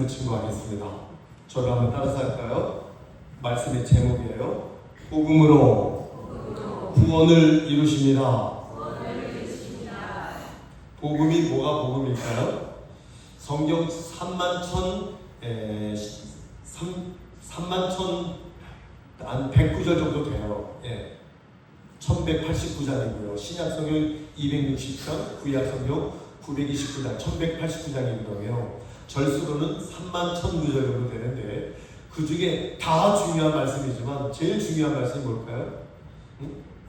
친구하겠습니다. 저를 한번 따라서 할까요? 말씀의 제목이에요. 복음으로 구원을 이루십니다. 복음이 뭐가 복음일까요? 성경 3만 109절 정도 돼요. 1189장이고요. 신약 성경 260장, 구약 성경 929장, 1189장이거든요. 절수로는 3만 1009절 정도 되는데 그 중에 다 중요한 말씀이지만 제일 중요한 말씀이 뭘까요?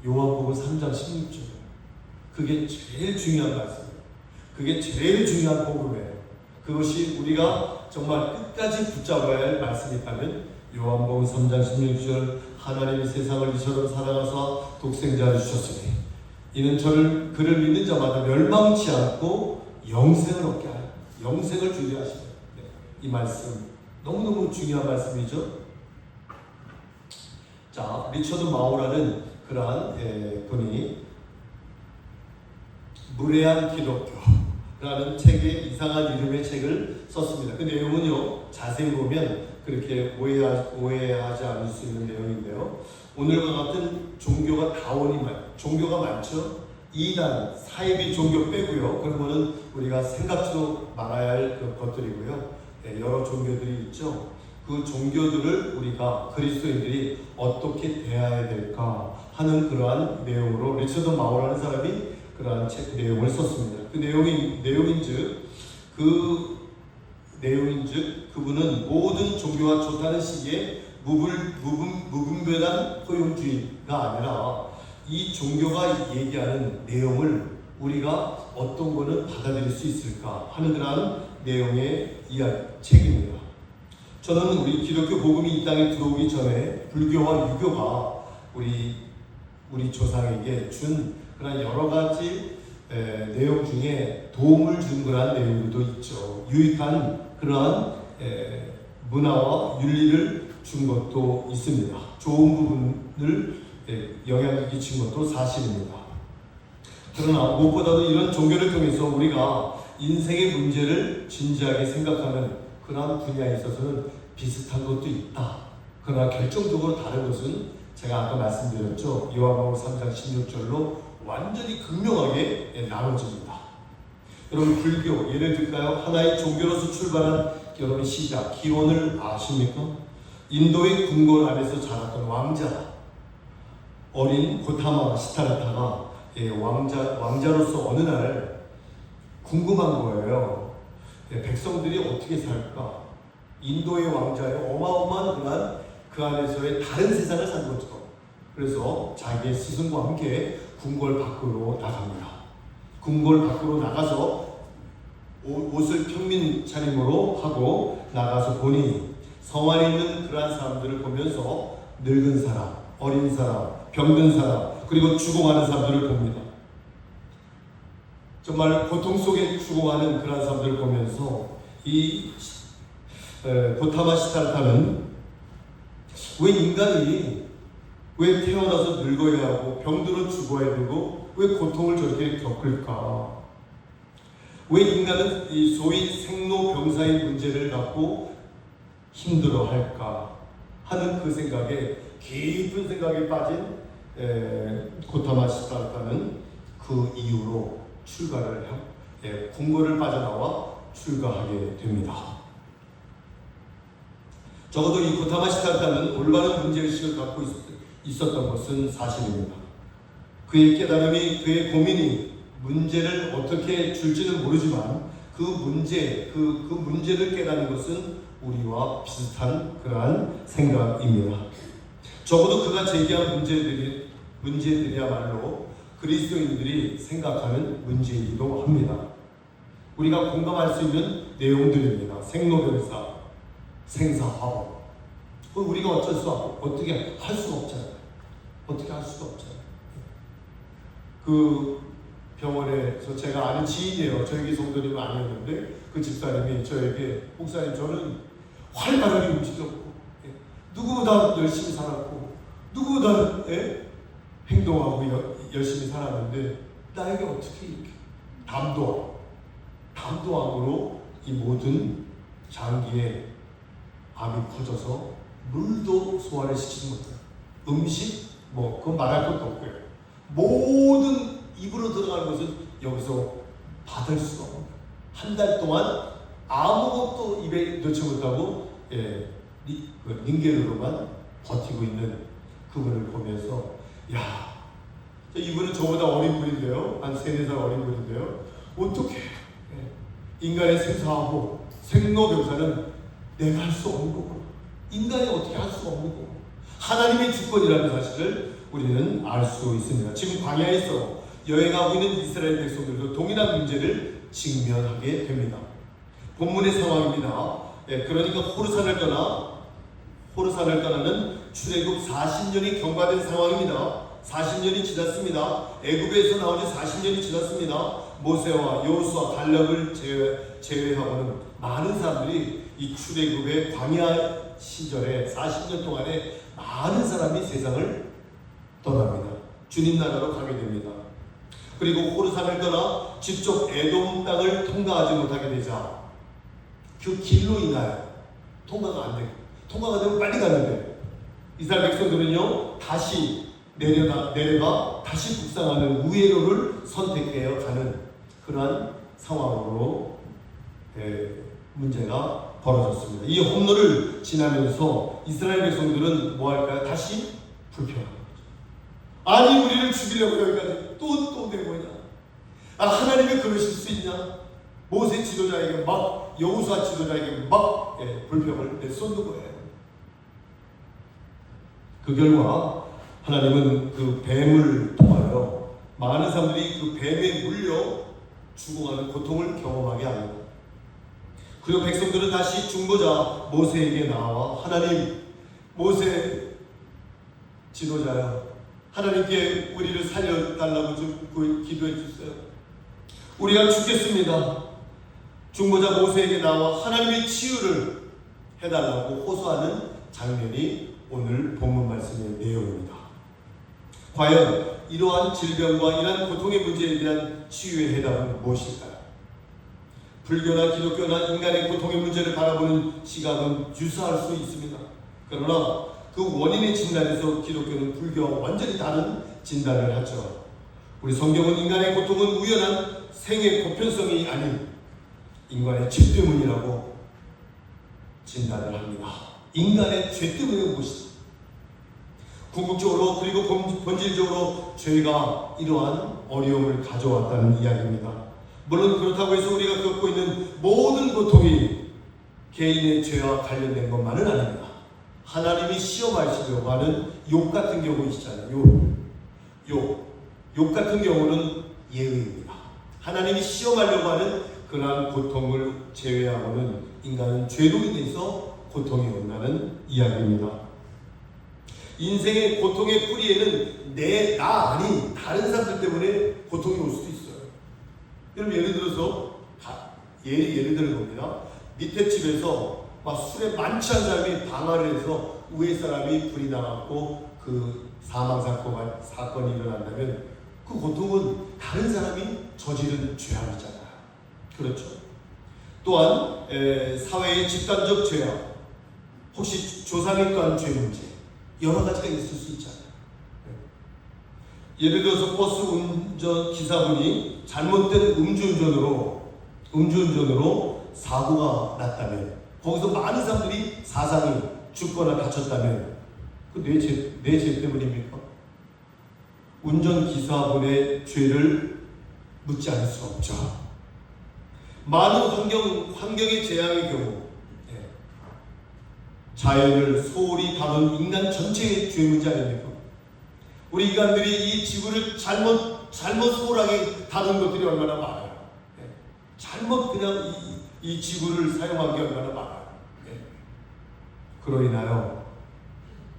요한복음 3장 16절. 그게 제일 중요한 말씀이에요. 그게 제일 중요한 복음이에요. 그것이 우리가 정말 끝까지 붙잡아야 할 말씀이 있다면 요한복음 3장 16절 하나님이 세상을 이처럼 사랑하사 독생자를 주셨으니 이는 그를 믿는 자마다 멸망치 않고 영생을 얻게 하여 영생을 주게 하시다. 이 말씀 너무너무 중요한 말씀이죠. 자, 리처드 마우라는 그러한 분이 무례한 기독교라는 책에 이상한 이름의 책을 썼습니다. 그 내용은요, 자세히 보면 그렇게 오해하지 않을 수 있는 내용인데요. 오늘과 같은 종교가 종교가 많죠. 이단, 사이비 종교 빼고요. 그런 거는 우리가 생각지도 말아야 할 것들이고요. 여러 종교들이 있죠. 그 종교들을 우리가 그리스도인들이 어떻게 대해야 될까 하는 그러한 내용으로 리처드 마우라는 사람이 그러한 책 내용을 썼습니다. 그 내용인즉 그분은 모든 종교가 좋다는 식의 무분별한 포용주의가 아니라 이 종교가 얘기하는 내용을 우리가 어떤 거는 받아들일 수 있을까 하는 그러한 내용의 책입니다. 저는 우리 기독교 복음이 이 땅에 들어오기 전에 불교와 유교가 우리 조상에게 준 그런 여러 가지 내용 중에 도움을 준 그런 내용들도 있죠. 유익한 그러한 문화와 윤리를 준 것도 있습니다. 좋은 부분을 영향을 끼친 것도 사실입니다. 그러나 무엇보다도 이런 종교를 통해서 우리가 인생의 문제를 진지하게 생각하는 그러한 분야에 있어서는 비슷한 것도 있다. 그러나 결정적으로 다른 것은 제가 아까 말씀드렸죠. 요한복음 3장 16절로 완전히 극명하게 나눠집니다. 여러분, 불교 예를 들까요? 하나의 종교로서 출발한 여러분 시작 기원을 아십니까? 인도의 궁궐 안에서 자랐던 왕자 어린 고타마 시타르타가 왕자로서 어느 날 궁금한 거예요. 백성들이 어떻게 살까? 인도의 왕자의 어마어마한 그런 그 안에서의 다른 세상을 산 거죠. 그래서 자기의 스승과 함께 궁궐 밖으로 나갑니다. 궁궐 밖으로 나가서 옷을 평민 차림으로 하고 나가서 보니 성 안에 있는 그러한 사람들을 보면서 늙은 사람, 어린 사람, 병든 사람, 그리고 죽어가는 사람들을 봅니다. 정말 고통 속에 죽어가는 그런 사람들을 보면서 이 고타마 시타르타는 왜 인간이 왜 태어나서 늙어야 하고 병들어 죽어야 되고 왜 고통을 저렇게 겪을까? 왜 인간은 이 소위 생로병사의 문제를 갖고 힘들어할까 하는 그 생각에 깊은 생각에 빠진 고타마 시타르타는 그 이후로 궁궐을 빠져나와 출가하게 됩니다. 적어도 이 고타마 시타르타는 올바른 문제의식을 갖고 있었던 것은 사실입니다. 그의 깨달음이, 그의 고민이 문제를 어떻게 줄지는 모르지만 그 문제를 깨닫는 것은 우리와 비슷한 그러한 생각입니다. 적어도 그가 제기한 문제들이야말로 그리스도인들이 생각하는 문제이기도 합니다. 우리가 공감할 수 있는 내용들입니다. 생로병사, 생사화복. 우리가 어떻게 할 수가 없잖아요. 어떻게 할 수가 없잖아요. 그 병원에서 제가 아는 지인이에요. 저에게 성도님은 아니었는데 그 집사님이 저에게 목사님 저는 활발하게 움직였고 누구보다 열심히 살았고 누구보다 행동하고 열심히 살았는데 나에게 어떻게 이렇게 담도함으로 이 모든 장기에 암이 퍼져서 물도 소화를 시키지 못해요. 음식 그건 말할 것도 없고요. 모든 입으로 들어가는 것은 여기서 받을 수가 없는 거예요. 한 달 동안 아무것도 입에 넣지 못하고 링겔로만 버티고 있는 그분을 보면서 이분은 저보다 어린 분인데요. 한 3-4살 어린 분인데요. 어떻게 인간의 생사하고 생로병사는 내가 할 수 없는 거구나. 인간이 어떻게 할 수가 없는 거고 하나님의 주권이라는 사실을 우리는 알 수 있습니다. 지금 광야에서 여행하고 있는 이스라엘 백성들도 동일한 문제를 직면하게 됩니다. 본문의 상황입니다. 그러니까 호르산을 떠나는 출애굽 40년이 경과된 상황입니다. 40년이 지났습니다. 애굽에서 나온 지 40년이 지났습니다. 모세와 여호수아 갈렙을 제외하고는 많은 사람들이 이 출애굽의 광야 시절에 40년 동안에 많은 사람이 세상을 떠납니다. 주님 나라로 가게 됩니다. 그리고 호르산을 떠나 직접 에돔 땅을 통과하지 못하게 되자 그 길로 인하여 통과가 안 돼요. 통과가 되면 빨리 가는데 이스라엘 백성들은요 다시 내려가 다시 북상하는 우회로를 선택해야 가는 그러한 상황으로 문제가 벌어졌습니다. 이 홍로를 지나면서 이스라엘 백성들은 뭐 할까요? 다시 불평하는 거죠. 아니 우리를 죽이려고 여기까지 또 내모이냐? 하나님이 그러실 수 있냐? 모세 지도자에게 막 여호수아 지도자에게 막 불평을 내쏟는 거예요. 그 결과 하나님은 그 뱀을 통하여 많은 사람들이 그 뱀에 물려 죽어가는 고통을 경험하게 합니다. 그리고 백성들은 다시 중보자 모세에게 나와 하나님, 모세 지도자여, 하나님께 우리를 살려달라고 좀 기도해 주세요. 우리가 죽겠습니다. 중보자 모세에게 나와 하나님의 치유를 해달라고 호소하는 장면이 오늘 본문 말씀의 내용입니다. 과연 이러한 질병과 이러한 고통의 문제에 대한 치유의 해답은 무엇일까요? 불교나 기독교나 인간의 고통의 문제를 바라보는 시각은 유사할 수 있습니다. 그러나 그 원인의 진단에서 기독교는 불교와 완전히 다른 진단을 하죠. 우리 성경은 인간의 고통은 우연한 생의 보편성이 아닌 인간의 죄 때문이라고 진단을 합니다. 인간의 죄 때문에 것이다. 궁극적으로 그리고 본질적으로 죄가 이러한 어려움을 가져왔다는 이야기입니다. 물론 그렇다고 해서 우리가 겪고 있는 모든 고통이 개인의 죄와 관련된 것만은 아닙니다. 하나님이 시험하시려고 하는 욥 같은 경우 있잖아요. 욥 같은 경우는 예외입니다. 하나님이 시험하려고 하는 그러한 고통을 제외하고는 인간은 죄로 인해서 고통이 온다는 이야기입니다. 인생의 고통의 뿌리에는 나 아닌 다른 사람들 때문에 고통이 올 수도 있어요. 여러분 예를 들어서 예를 들어 봅니다. 밑에 집에서 막 술에 많지 않은 사람이 방화를 해서 위에 사람이 불이 나갔고 그 사망 사건이 일어난다면 그 고통은 다른 사람이 저지른 죄악이잖아요. 그렇죠. 또한 사회의 집단적 죄악, 혹시 조상에 관한 죄 문제, 여러 가지가 있을 수 있잖아요. 예를 들어서 버스 운전 기사분이 잘못된 음주운전으로 사고가 났다면, 거기서 많은 사람들이 사상이 죽거나 다쳤다면 그 내 죄 때문입니까? 운전기사분의 죄를 묻지 않을 수 없죠. 많은 환경의 재앙의 경우 자연을 소홀히 다룬 인간 전체의 죄 문제 아닙니까? 우리 인간들이 이 지구를 잘못 소홀하게 다룬 것들이 얼마나 많아요. 잘못 그냥 이 지구를 사용한 게 얼마나 많아요. 그로 인하여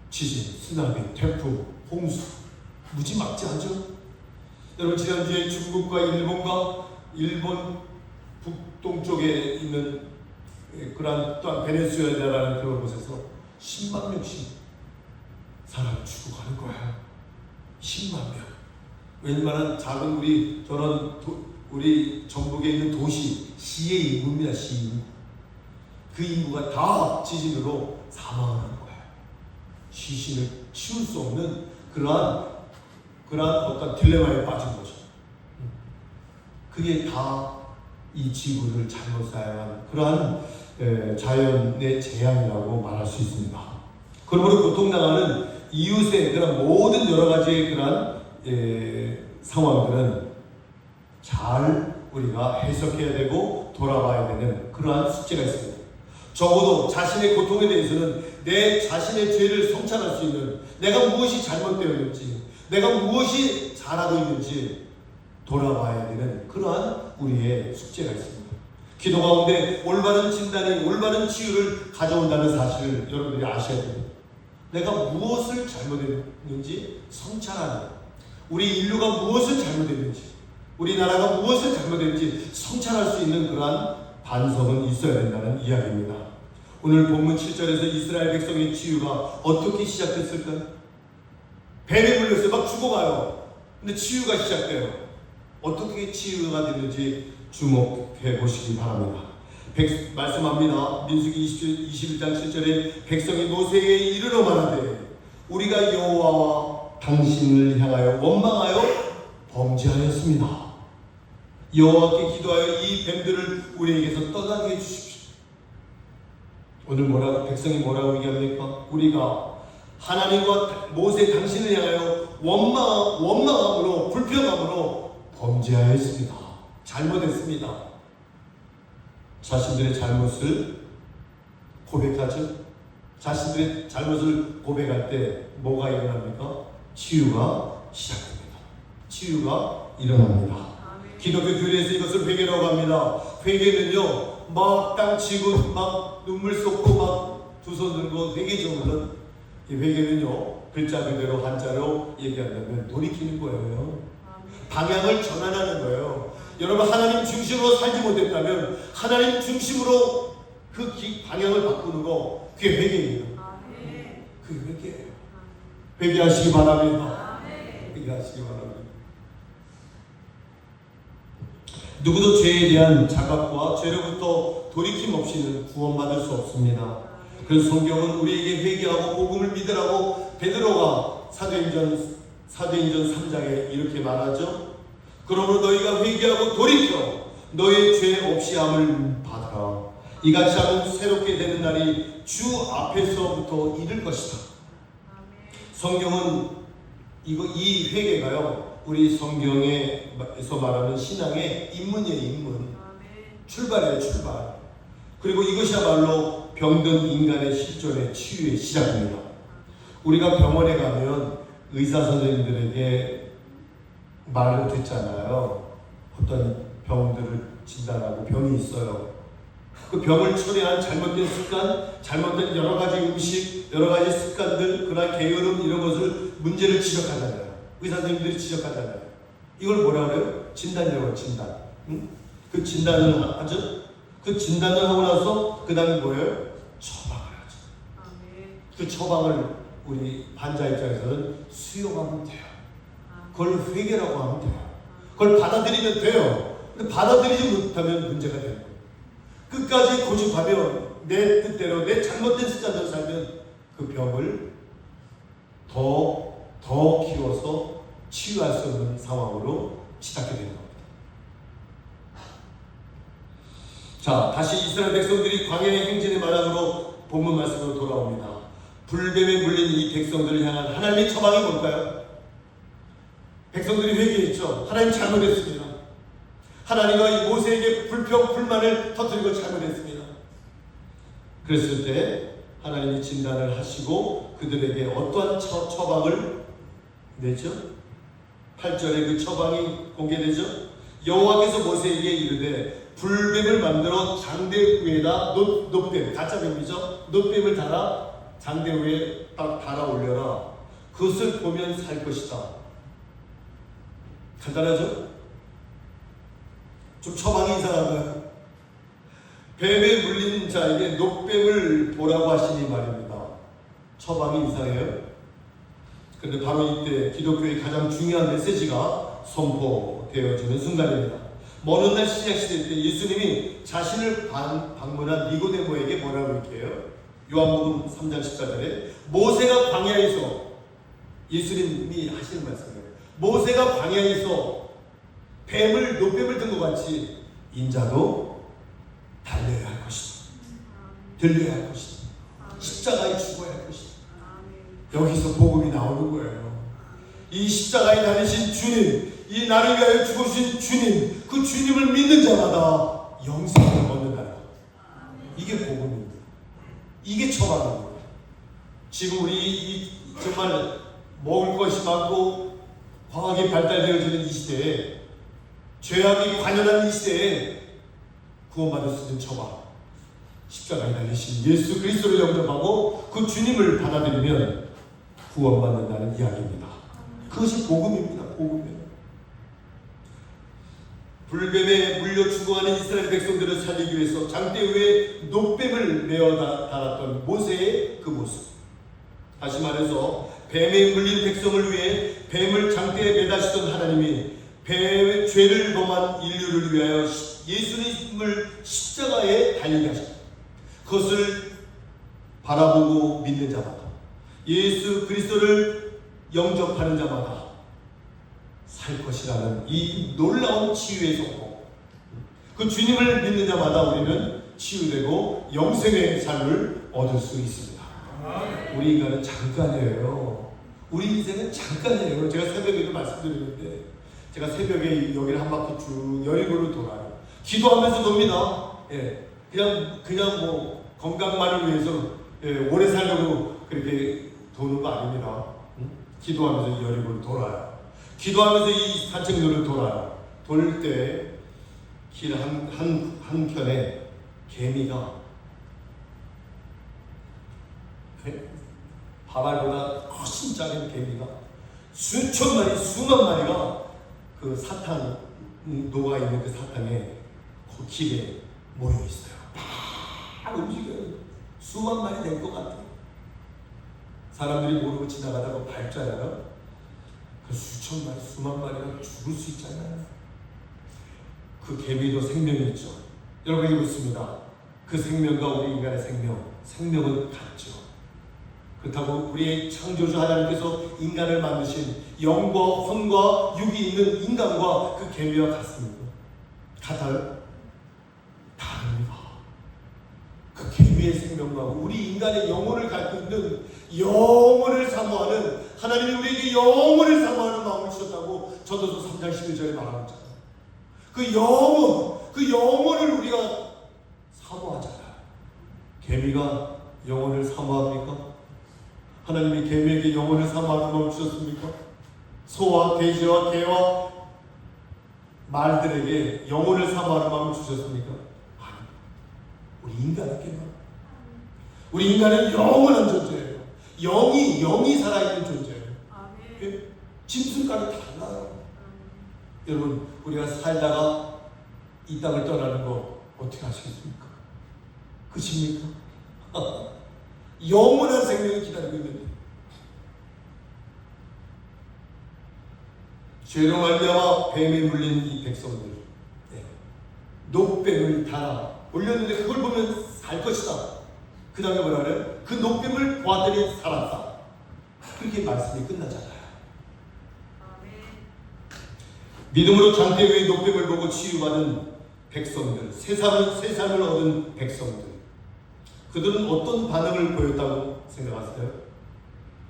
지진, 쓰나미, 태풍, 홍수 무지막지하죠. 여러분 지난주에 중국과 일본 북동쪽에 있는 그런 또한 베네수엘라라는 그런 곳에서 10만 명씩 사람 죽어가는 거야. 10만 명. 웬만한 작은 우리 전북에 있는 도시 시의 인구입니다. 시의 인구. 그 인구가 다 지진으로 사망하는 거예요. 시신을 치울 수 없는 그러한 어떤 딜레마에 빠진 거죠. 그게 다 이 지구를 잘못 사용한 그러한 자연의 재앙이라고 말할 수 있습니다. 그러므로 고통당하는 이웃의 그런 모든 여러 가지의 그러한 상황들은 잘 우리가 해석해야 되고 돌아봐야 되는 그러한 숙제가 있습니다. 적어도 자신의 고통에 대해서는 내 자신의 죄를 성찰할 수 있는, 내가 무엇이 잘못되어 있는지, 내가 무엇이 잘하고 있는지 돌아봐야 되는 그러한 우리의 숙제가 있습니다. 기도 가운데 올바른 진단이 올바른 치유를 가져온다는 사실을 여러분들이 아셔야 됩니다. 내가 무엇을 잘못했는지 성찰하는, 우리 인류가 무엇을 잘못했는지, 우리나라가 무엇을 잘못했는지 성찰할 수 있는 그러한 반성은 있어야 된다는 이야기입니다. 오늘 본문 7절에서 이스라엘 백성의 치유가 어떻게 시작됐을까요? 뱀에 물렸어요. 막 죽어가요. 근데 치유가 시작돼요. 어떻게 치유가 됐는지 주목해 보시기 바랍니다. 말씀합니다. 민수기 21장 7절에 백성이 모세에게 이르러 말하되 우리가 여호와와 당신을 향하여 원망하여 범죄하였습니다. 여호와께 기도하여 이 뱀들을 우리에게서 떠나게 해주십시오. 오늘 백성이 뭐라고 얘기합니까? 우리가 하나님과 모세 당신을 향하여 원망함으로 불평함으로 범죄하였습니다. 잘못했습니다. 자신들의 잘못을 고백하죠. 자신들의 잘못을 고백할 때 뭐가 일어납니까? 치유가 시작됩니다. 치유가 일어납니다. 기독교 교리에서 이것을 회개라고 합니다. 회개는요, 막 땅 치고 막 눈물 쏟고 막 두 손 들고 회개죠. 물론 이 회개는요, 글자 그대로 한자로 얘기한다면 돌이키는 거예요. 방향을 전환하는 거예요. 여러분, 하나님 중심으로 살지 못했다면 하나님 중심으로 그 방향을 바꾸는 거, 그게 회개입니다. 그게 회개예요. 회개하시기 바랍니다. 회개하시기 바랍니다. 누구도 죄에 대한 자각과 죄로부터 돌이킴 없이는 구원받을 수 없습니다. 그래서 성경은 우리에게 회개하고 복음을 믿으라고 베드로가 사도행전 3장에 이렇게 말하죠. 그러므로 너희가 회개하고 돌이켜 너희 죄 없이 함을 받아라. 이같이 하면 새롭게 되는 날이 주 앞에서부터 이를 것이다. 성경은 이 회개가요, 우리 성경에서 말하는 신앙의 입문이에요. 입문. 출발이에요. 출발. 그리고 이것이야말로 병든 인간의 실존의 치유의 시작입니다. 우리가 병원에 가면 의사 선생님들에게 말을 듣잖아요. 어떤 병들을 진단하고 병이 있어요. 그 병을 초래한 잘못된 습관, 잘못된 여러 가지 음식, 여러 가지 습관들, 그러나 게으름 이런 것을 문제를 지적하잖아요. 의사 선생님들이 지적하잖아요. 이걸 뭐라 그래요? 진단이라고. 진단. 응? 그 진단을 하죠. 그 진단을 하고 나서 그 다음에 뭐예요? 처방을 하죠. 그 처방을 우리 환자 입장에서는 수용하면 돼요. 그걸 회개라고 하면 돼요. 그걸 받아들이면 돼요. 근데 받아들이지 못하면 문제가 되는 거예요. 끝까지 고집하면, 내 뜻대로 내 잘못된 습관대로 살면 그 병을 더 키워서 치유할 수 없는 상황으로 치닫게 되는 겁니다. 자, 다시 이스라엘 백성들이 광야의 행진의 마당으로 본문 말씀으로 돌아옵니다. 불뱀에 물린 이 백성들을 향한 하나님의 처방이 뭘까요? 백성들이 회개했죠. 하나님 잘못했습니다. 하나님과 이 모세에게 불평, 불만을 터뜨리고 잘못했습니다. 그랬을 때 하나님이 진단을 하시고 그들에게 어떠한 처방을 내죠? 8절에 그 처방이 공개되죠? 여호와께서 모세에게 이르되 불뱀을 만들어 장대 위에다 놋뱀, 가짜 뱀이죠? 놋뱀을 달아 장대 위에 딱 달아 올려라. 그것을 보면 살 것이다. 간단하죠? 좀 처방이 이상한가요? 뱀에 물린 자에게 놋뱀을 보라고 하시니 말입니다. 처방이 이상해요. 그런데 바로 이때 기독교의 가장 중요한 메시지가 선포되어지는 순간입니다. 먼 훗날 신약시대 때 예수님이 자신을 방문한 니고데모에게 뭐라고 얘기해요? 요한복음 3장 14절에 모세가 광야에서, 예수님이 하시는 말씀이에요. 모세가 광야에서 노뱀을 든 것 같이 인자도 달려야 할 것이다. 들려야 할 것이다. 십자가에 죽어야 할 것이다. 여기서 복음이 나오는 거예요. 이 십자가에 달리신 주님, 이 나를 위하여 죽으신 주님, 그 주님을 믿는 자마다 영생을 얻는다는 것. 이게 복음입니다. 이게 처방입니다. 지금 우리 정말 먹을 것이 많고 과학이 발달되어지는 이 시대에, 죄악이 관연한 이 시대에 구원받을 수 있는 처방, 십자가에 달리신 예수 그리스도를 영접하고 그 주님을 받아들이면 구원받는다는 이야기입니다. 그것이 복음입니다. 복음이에요. 불뱀에 물려 죽어가는 이스라엘 백성들을 살리기 위해서 장대 위에 노뱀을 메어 달았던 모세의 그 모습. 다시 말해서 뱀에 물린 백성을 위해 뱀을 장대에 매다시던 하나님이 뱀의 죄를 범한 인류를 위하여 예수님을 십자가에 달리게 하셨다. 그것을 바라보고 믿는 자마다, 예수 그리스도를 영접하는 자마다 살 것이라는 이 놀라운 치유의 선포. 그 주님을 믿는 자마다 우리는 치유되고 영생의 삶을 얻을 수 있습니다. 우리 인간은 잠깐이에요. 우리 인생은 잠깐이에요. 제가 새벽에도 말씀드렸는데, 제가 새벽에 여기를 한 바퀴 쭉 여의도를 돌아요. 기도하면서 돕니다. 예, 그냥 뭐 건강만을 위해서, 예, 오래 살려고 그렇게 도는 거 아닙니다. 기도하면서 여의도를 돌아요. 기도하면서 이 산책로를 돌아요. 돌 때 길 한켠에 개미가, 바발보다 훨씬 작은 개미가 수천 마리, 수만 마리가 그 사탕, 녹아 있는 그 사탕에 그 길에 모여 있어요. 막 움직여요. 수만 마리 될 것 같아요. 사람들이 모르고 지나가다가 밟잖아요. 그 수천 마리, 수만 마리가 죽을 수 있잖아요. 그 개미도 생명이 있죠. 여러분이 묻습니다. 그 생명과 우리 인간의 생명은 같죠. 그렇다고 우리의 창조주 하나님께서 인간을 만드신 영과 혼과 육이 있는 인간과 그 개미와 같습니다. 같아요? 다릅니다. 그 개미의 생명과 우리 인간의 영혼을 갖고 있는, 영혼을 사모하는, 하나님이 우리에게 영혼을 사모하는 마음을 주셨다고 전도서 3장 11절에 말하고 있잖아요. 그 영혼을 우리가 사모하잖아요. 개미가 영혼을 사모합니까? 하나님이 개미에게 영혼을 사모하는 마음을 주셨습니까? 소와 돼지와 개와 말들에게 영혼을 사모하는 마음을 주셨습니까? 아니, 우리 인간에게만. 우리 인간은 영원한 존재예요. 영이 살아있는 존재예요. 짐승과는 달라요. 여러분, 우리가 살다가 이 땅을 떠나는 거 어떻게 아시겠습니까? 그십니까? 영원한 생명이 기다리고 있는데, 죄로 말미암아 뱀에 물린 이 백성들, 노뱀을 달아 올렸는데 그걸 보면 살 것이다. 그 다음에 뭐라 그래요? 그 노뱀을 보았더니 살았다. 그렇게 말씀이 끝나잖아요. 믿음으로 장대 위의 노뱀을 보고 치유받은 백성들, 새 삶을 얻은 백성들, 그들은 어떤 반응을 보였다고 생각하세요?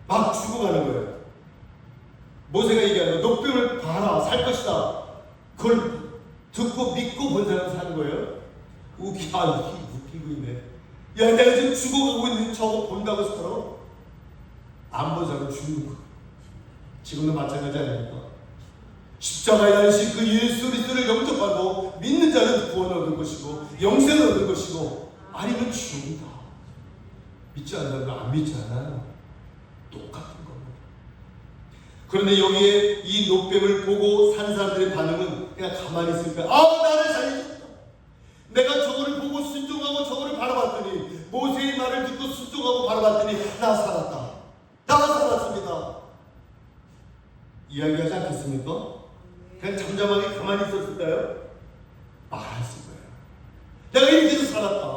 막 죽어가는 거예요. 모세가 얘기하는 거, 노뱀을 봐라, 살 것이다. 그걸 듣고 믿고 본 사람 사는 거예요. 웃기고 있네. 야, 내가 지금 죽어가고 있는 저거 본다고 살아? 안 본 사람은 죽는 거. 지금도 마찬가지 아닙니까? 십자가에 달리신 그 예수 그리스도를 영접하고 믿는 자는 구원을 얻을 것이고 영생을 얻을 것이고, 아니면 죽는다. 믿지 않는 거 안 믿지 않아요. 똑같은 겁니다. 그런데 여기에 이 노뱀을 보고 산 사람들의 반응은 그냥 가만히 있으니까, 나를 살리셨다. 내가 저거를 보고 순종하고 저거를 바라봤더니, 모세의 말을 듣고 순종하고 바라봤더니 나 살았다. 나 살았습니다. 이야기하지 않겠습니까? 그냥 잠잠하게 가만히 있었을까요? 내가 이렇게도 살았다.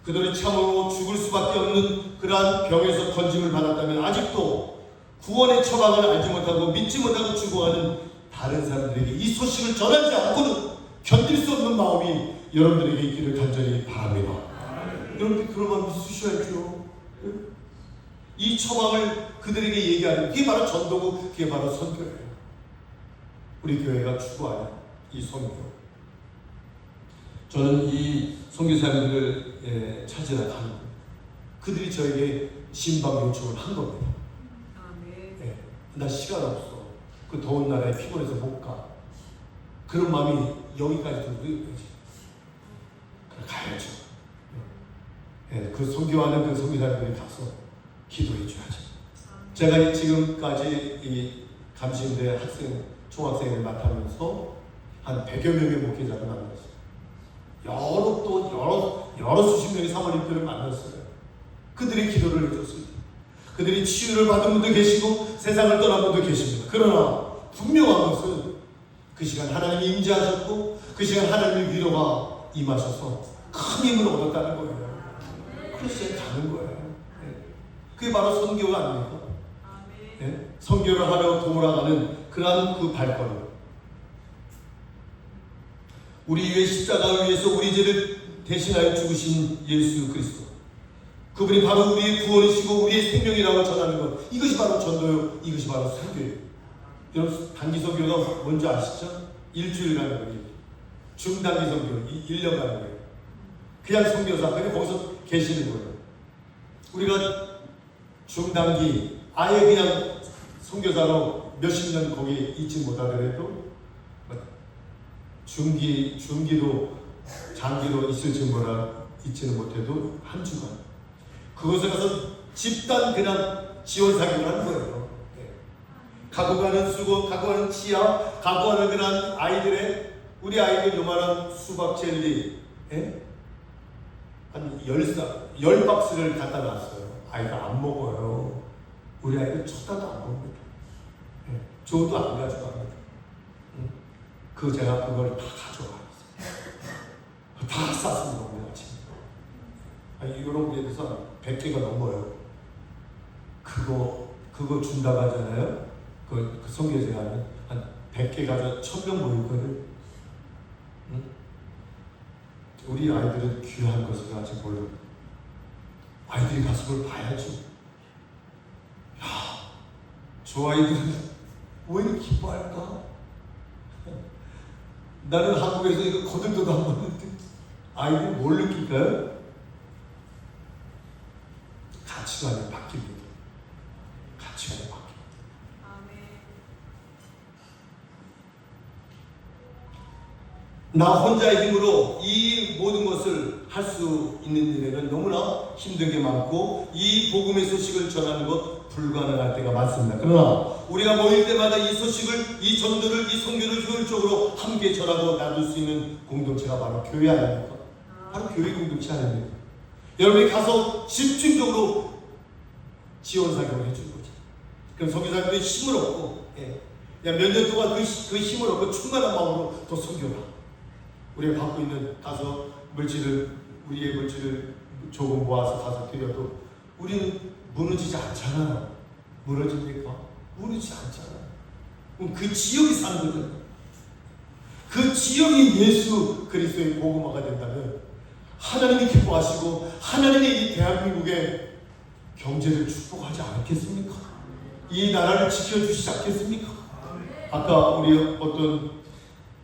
그들이 참으로 죽을 수밖에 없는 그러한 병에서 건짐을 받았다면 아직도 구원의 처방을 알지 못하고 믿지 못하고 죽어가는 다른 사람들에게 이 소식을 전하지 않고는 견딜 수 없는 마음이 여러분들에게 있기를 간절히 바랍니다. 여러분들 그런 마음 있으셔야죠. 이 처방을 그들에게 얘기하는 게 바로 전도고 그게 바로 선교예요. 우리 교회가 추구하는 이 선교. 저는 이 선교사님들을 찾으러 가는 거예요. 그들이 저에게 신방 요청을 한 겁니다. 네, 나 시간 없어. 그 더운 나라에 피곤해서 못 가. 그런 마음이 여기까지 들고 있지. 가야죠. 네, 그 선교하는 그 선교사님들이 가서 기도해 줘야죠. 제가 지금까지 이 감시인대 학생, 총학생을 맡으면서 한 100여 명의 목회자를 만났어요. 여러 수십 명의 사모님들을 만났어요. 그들이 기도를 해줬습니다. 그들이 치유를 받은 분도 계시고 세상을 떠난 분도 계십니다. 그러나 분명한 것은 그 시간 하나님이 임재하셨고 그 시간 하나님의 위로가 임하셔서 큰 힘을 얻었다는 거예요. 그래서 가는 거예요. 그게 바로 선교가 아닙니까? 네? 선교를 하려 돌아가는 그러한 그 발걸음. 우리 위에 십자가 위에서 우리 죄를 대신하여 죽으신 예수 그리스도. 그분이 바로 우리의 구원이시고 우리의 생명이라고 전하는 것. 이것이 바로 전도요. 이것이 바로 선교예요. 여러분 단기 선교가 뭔지 아시죠? 일주일 가는 거예요. 중단기 선교 1년 가는 거예요. 그냥 선교사 그냥 거기서 계시는 거예요. 우리가 중단기 아예 그냥 선교사로 몇십 년 거기 있지 못하더라도 중기도 장기로 있을지 있지는 못해도 한 주간 그곳에 가서 집단 그냥 지원 사격을 하는 거예요. 갖고 가는 수고, 갖고 가는 치약, 갖고 가는 그런 우리 아이들 요만한 수박 젤리 한 10박스를 갖다 놨어요. 아이가 안 먹어요. 우리 아이들 쳤다도 안 먹습니다. 줘도 안 가져갑니다. 그 제가 그걸 다 가져가요. 다 쌌습니다. 오늘 아침에. 이런 게 대해서 100개가 넘어요. 그거 준다고 하잖아요. 그 성교제가 한 100개 가져 1000명 모였거든. 우리 아이들은 귀한 것을 아직 몰라. 아이들이 가서 그걸 봐야죠. 야, 저 아이들은 왜 이렇게 기뻐할까? 나는 한국에서 이거 거들떠도 안 봤는데 아이들이 뭘 느낄까요? 가치관이 바뀝니다. 가치관이 바뀝니다. 나 혼자의 힘으로 이 모든 것을 할 수 있는 일에는 너무나 힘든 게 많고 이 복음의 소식을 전하는 것 불가능할 때가 많습니다. 그러나 우리가 모일 때마다 이 소식을, 이 전도를, 이 선교를 효율적으로 함께 전하고 나눌 수 있는 공동체가 바로 교회 아닙니까? 바로 교회 공동체 아닙니까? 여러분이 가서 집중적으로 지원 사격을 해주는 거죠. 그럼 선교사님들이 힘을 얻고 몇 년 동안 그 힘을 얻고 충만한 마음으로 더 선교라. 우리가 갖고 있는 가서 우리의 물질을 조금 모아서 가서 드려도 우리는 무너지지 않잖아요. 무너집니까? 무너지지 않잖아요. 그럼 그 지역이 사는 거잖아요. 그 지역이 예수 그리스도의 복음화가 된다면 하나님이 기뻐하시고 하나님이 이 대한민국의 경제를 축복하지 않겠습니까? 이 나라를 지켜주시지 않겠습니까? 아까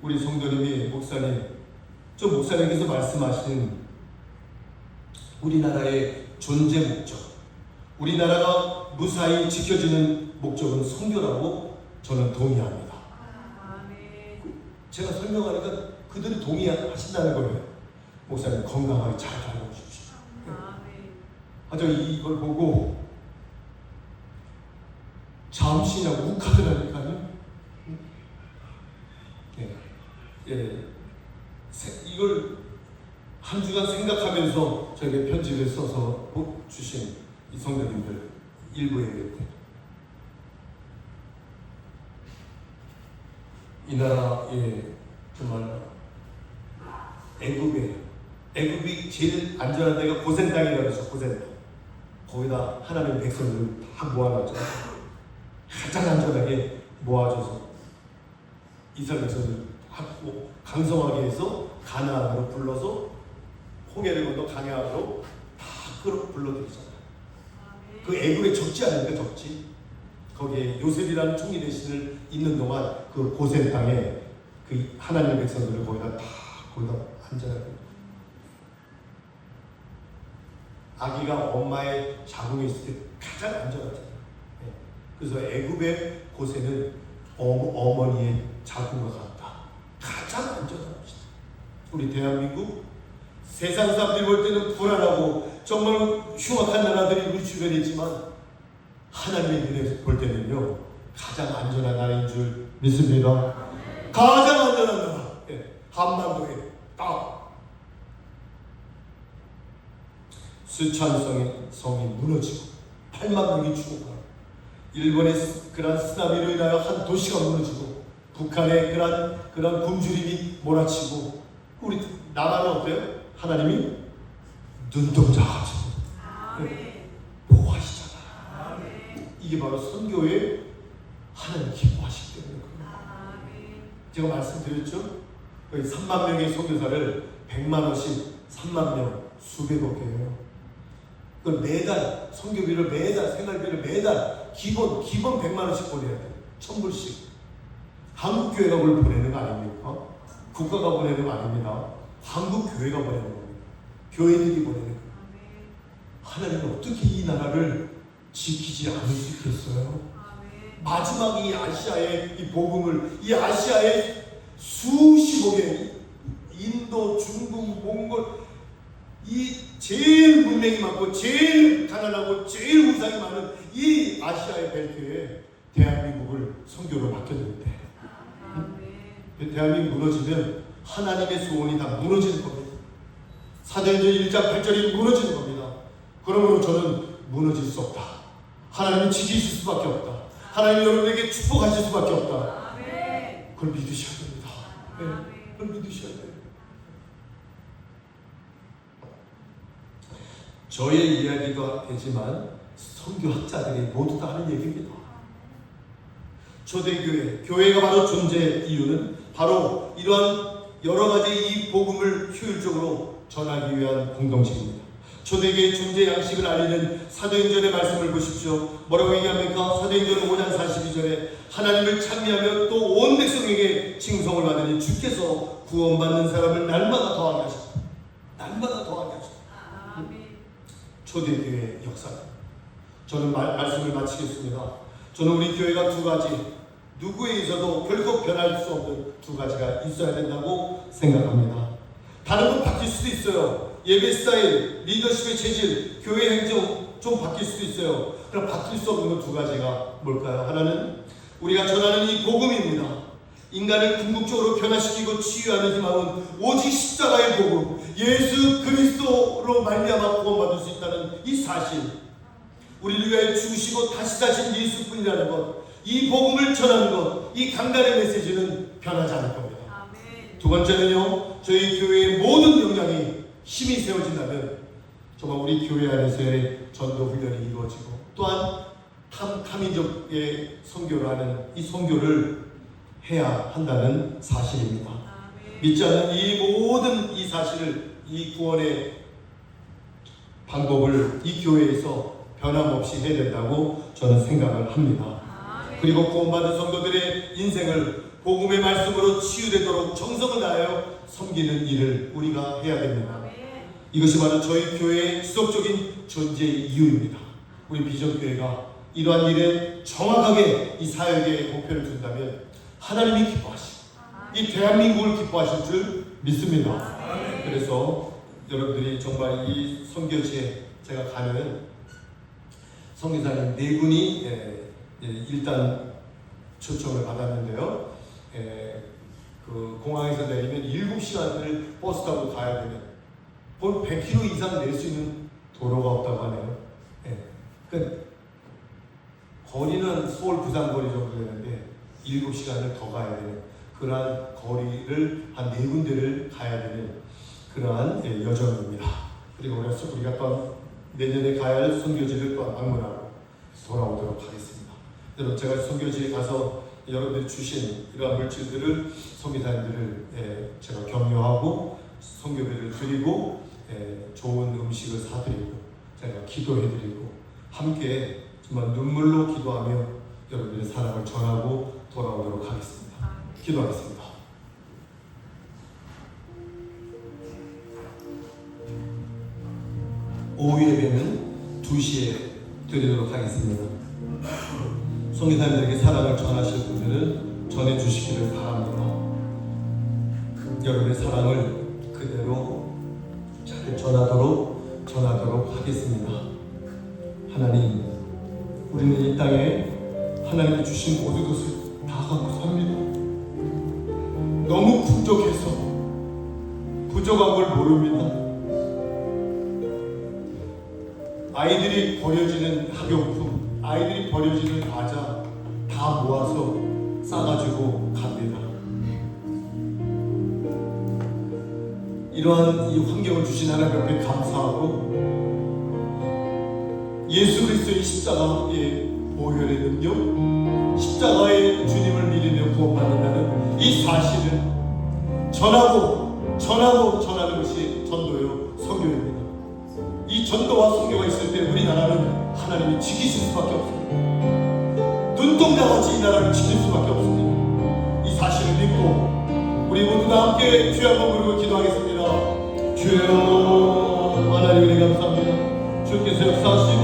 우리 성도님이 목사님께서 말씀하신 우리나라의 존재 목적, 우리나라가 무사히 지켜지는 목적은 선교라고 저는 동의합니다. 제가 설명하니까 그들이 동의하신다는 거예요. 목사님 건강하게 잘 다녀오십시오. 하여튼 이걸 보고 잠시나 욱하더라니까요. 이걸 한 주간 생각하면서 저에게 편지를 써서 주신 이 성도님들 일부에게 이 나라에 정말 애굽이 제일 안전한 데가 고센 땅이라고 그러죠. 고센 땅. 거기다 하나님의 백성들을 다 모아놨죠. 가장 안전하게 모아줘서 이스라엘 백성들을 강성하게 해서 가나안으로 불러서 홍해를 건너 강야로 다 불러들이잖아요. 그 애굽에 적지 않으니까 적지. 거기에 요셉이라는 총리 대신을 있는 동안 그 고센 땅에 그 하나님의 백성들을 거기다 안전하게. 아기가 엄마의 자궁에 있을 때 가장 안전하잖아요. 그래서 애굽의 고센은 어머니의 자궁과 같다. 가장 안전한 곳이다. 우리 대한민국 세상 사람들이 볼 때는 불안하고 정말 흉악한 나라들이 우리 주변에 있지만 하나님의 눈에 볼 때는요 가장 안전한 나라인 줄 믿습니다. 가장 안전한 나라. 한반도에 딱 스촨성이 무너지고 8만 명이 죽어가고 일본의 그런 쓰나미로 인하여 한 도시가 무너지고 북한의 그런 굶주림이 몰아치고 우리 나라는 어때요? 하나님이 눈동자가지고 보호하시잖아요. 이게 바로 선교에 하나님 기뻐하시기 때문에 그래요. 제가 말씀드렸죠? 3만 명의 선교사를 100만 원씩 3만 명 수백억 개예요. 그걸 매달 선교비를 매달 생활비를 매달 기본 100만 원씩 보내야 돼요. 1000불씩. 한국 교회가 그걸 보내는 거 아닙니까? 국가가 보내는 거 아닙니다. 한국 교회가 보내는 겁니다. 교회들이 보내는 거예요. 하나님은 어떻게 이 나라를 지키지 않을 수 있겠어요? 마지막 이 아시아의 이 복음을 이 아시아의 수십억의 인도, 중국, 몽골 이 제일 문명이 많고 제일 가난하고 제일 우상이 많은 이 아시아의 벨트에 대한민국을 선교로 맡겼는데 대한민국 무너지면 하나님의 소원이 다 무너지는 겁니다. 사도행전 1장 8절이 무너지는 겁니다. 그러므로 저는 무너질 수 없다. 하나님이 지키실 수밖에 없다. 하나님이 여러분에게 축복하실 수밖에 없다. 그걸 믿으셔야 됩니다. 그걸 믿으셔야 돼요. 저의 이야기가 되지만 선교학자들이 모두 다 하는 얘기입니다. 초대교회, 교회가 바로 존재의 이유는 바로 이러한 여러 가지 이 복음을 효율적으로 전하기 위한 공동체입니다. 초대교회의 존재 양식을 알리는 사도행전의 말씀을 보십시오. 뭐라고 얘기합니까? 사도행전 5장 42절에 하나님을 찬미하며 또 온 백성에게 칭송을 받으니 주께서 구원받는 사람을 날마다 더하게 하셨다. 날마다 더하게 하셨다. 초대교회의 역사입니다. 저는 말씀을 마치겠습니다. 저는 우리 교회가 두 가지, 누구에 있어도 결코 변할 수 없는 두 가지가 있어야 된다고 생각합니다. 다른 건 바뀔 수도 있어요. 예배 스타일, 리더십의 체질, 교회 행정 좀 바뀔 수도 있어요. 그럼 바뀔 수 없는 건 두 가지가 뭘까요? 하나는 우리가 전하는 이 복음입니다. 인간을 궁극적으로 변화시키고 치유하는 희망은 오직 십자가의 복음, 예수 그리스도로 말미암아 구원받을 수 있다는 이 사실, 우리를 위하여 죽으시고 다시 사신 예수뿐이라는 것, 이 복음을 전하는 것, 이 강단의 메시지는 변하지 않을 겁니다. 두 번째는요, 저희 교회의 모든 역량이 힘이 세워진다면 정말 우리 교회 안에서의 전도 훈련이 이루어지고 또한 타민족의 선교를 하는 이 선교를 해야 한다는 사실입니다. 믿지 않는 이 모든 이 사실을, 이 구원의 방법을 이 교회에서 변함없이 해야 된다고 저는 생각을 합니다. 그리고 구원받은 성도들의 인생을 복음의 말씀으로 치유되도록 정성을 다하여 섬기는 일을 우리가 해야 됩니다. 이것이 바로 저희 교회의 지속적인 존재의 이유입니다. 우리 비전교회가 이러한 일에 정확하게 이 사역의 목표를 준다면 하나님이 기뻐하시고 이 대한민국을 기뻐하실 줄 믿습니다. 그래서 여러분들이 정말 이 선교지에 제가 가면 선교사님 4분이 일단 초청을 받았는데요. 그 공항에서 내리면 7시간을 버스 타고 가야 되는, 본 100km 이상 낼 수 있는 도로가 없다고 하네요. 그러니까 거리는 서울 부산 거리 정도 되는데 7시간을 더 가야 되는 그러한 거리를 한 4군데를 가야 되는 그러한 여정입니다. 그리고 우리가 또 내년에 가야 할 선교지를 또 방문하고 돌아오도록 하겠습니다. 여러분, 제가 선교지에 가서 여러분들이 주신 이러한 물질들을 선교사님들을 제가 격려하고 선교비를 드리고 좋은 음식을 사드리고 제가 기도해드리고 함께 정말 눈물로 기도하며 여러분들의 사랑을 전하고 돌아오도록 하겠습니다. 기도하겠습니다. 오후 예배는 2시에 드리도록 하겠습니다. 선교사님들에게 사랑을 전하실 분들은 전해주시기를 바랍니다. 여러분의 사랑을 그대로 잘 전하도록 하겠습니다. 하나님, 우리는 이 땅에 하나님이 주신 모든 것을 다 갖고 삽니다. 너무 부족해서 부족한 걸 모릅니다. 아이들이 버려지는 학용품, 아이들이 버려지는 과자 다 모아서 싸가지고 갑니다. 이러한 이 환경을 주신 하나님 앞에 감사하고 예수 그리스도의 십자가의 보혈의 능력, 십자가의 주님을 믿으며 구원받는다는 이 사실을 전하는 것이 전도요 선교입니다. 이 전도와 선교가 있을 때 우리나라는 하나님이 지키실 수밖에 없습니다. 눈동자같이 이 나라를 지킬 수밖에 없습니다. 이 사실을 믿고 우리 모두 다 함께 주여 한번 부르고 기도하겠습니다. 주여, 하나님 은혜 감사합니다. 주께서 역사하시고